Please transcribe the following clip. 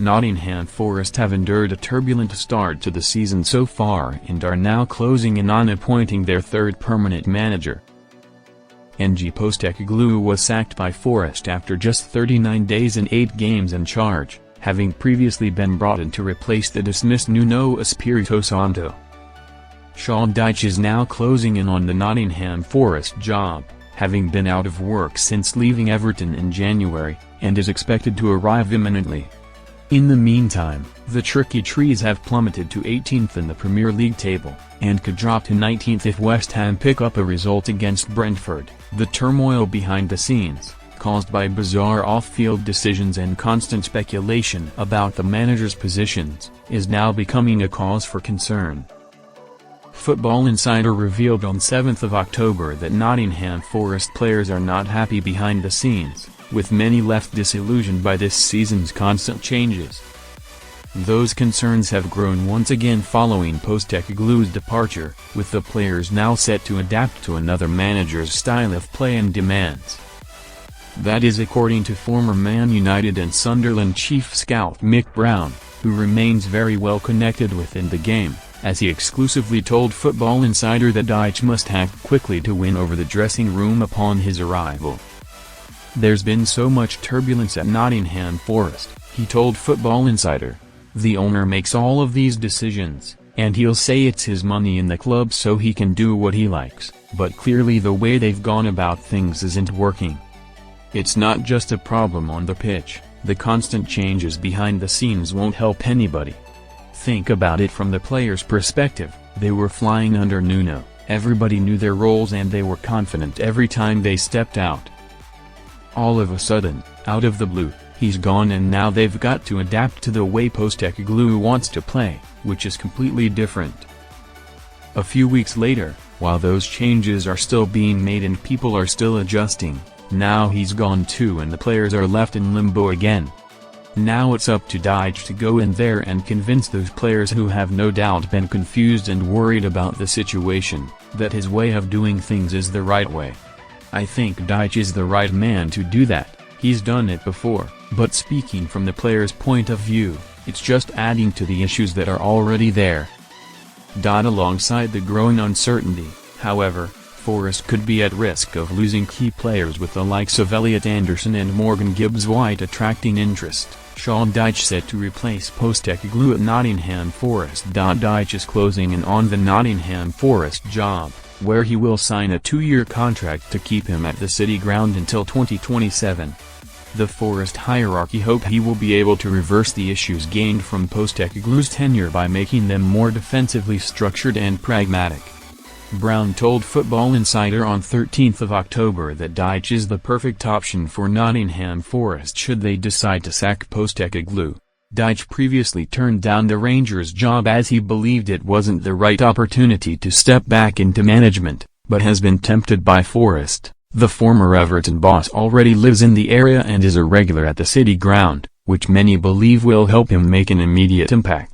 Nottingham Forest have endured a turbulent start to the season so far and are now closing in on appointing their third permanent manager. Ange Postecoglou was sacked by Forest after just 39 days and 8 games in charge, having previously been brought in to replace the dismissed Nuno Espirito Santo. Sean Dyche is now closing in on the Nottingham Forest job, having been out of work since leaving Everton in January, and is expected to arrive imminently. In the meantime, the Tricky Trees have plummeted to 18th in the Premier League table, and could drop to 19th if West Ham pick up a result against Brentford. The turmoil behind the scenes, caused by bizarre off-field decisions and constant speculation about the manager's positions, is now becoming a cause for concern. Football Insider revealed on 7th of October that Nottingham Forest players are not happy behind the scenes, with many left disillusioned by this season's constant changes. Those concerns have grown once again following Postecoglou's departure, with the players now set to adapt to another manager's style of play and demands. That is according to former Man United and Sunderland chief scout Mick Brown, who remains very well connected within the game, as he exclusively told Football Insider that Dyche must act quickly to win over the dressing room upon his arrival. "There's been so much turbulence at Nottingham Forest," he told Football Insider. "The owner makes all of these decisions, and he'll say it's his money in the club so he can do what he likes, but clearly the way they've gone about things isn't working. It's not just a problem on the pitch, the constant changes behind the scenes won't help anybody. Think about it from the players' perspective, they were flying under Nuno, everybody knew their roles and they were confident every time they stepped out. All of a sudden, out of the blue, he's gone and now they've got to adapt to the way Postecoglou wants to play, which is completely different." A few weeks later, while those changes are still being made and people are still adjusting, now he's gone too and the players are left in limbo again. Now it's up to Dyche to go in there and convince those players who have no doubt been confused and worried about the situation, that his way of doing things is the right way. I think Dyche is the right man to do that, he's done it before, but speaking from the players' point of view, it's just adding to the issues that are already there. Alongside the growing uncertainty, however, Forest could be at risk of losing key players with the likes of Elliot Anderson and Morgan Gibbs-White attracting interest, Sean Dyche said to replace Postecoglou at Nottingham Forest. Dyche is closing in on the Nottingham Forest job, where he will sign a 2-year contract to keep him at the City Ground until 2027. The Forest hierarchy hope he will be able to reverse the issues gained from Postecoglou's tenure by making them more defensively structured and pragmatic. Brown told Football Insider on 13th of October that Dyche is the perfect option for Nottingham Forest should they decide to sack Postecoglou. Dyche previously turned down the Rangers job as he believed it wasn't the right opportunity to step back into management, but has been tempted by Forest. The former Everton boss already lives in the area and is a regular at the City Ground, which many believe will help him make an immediate impact.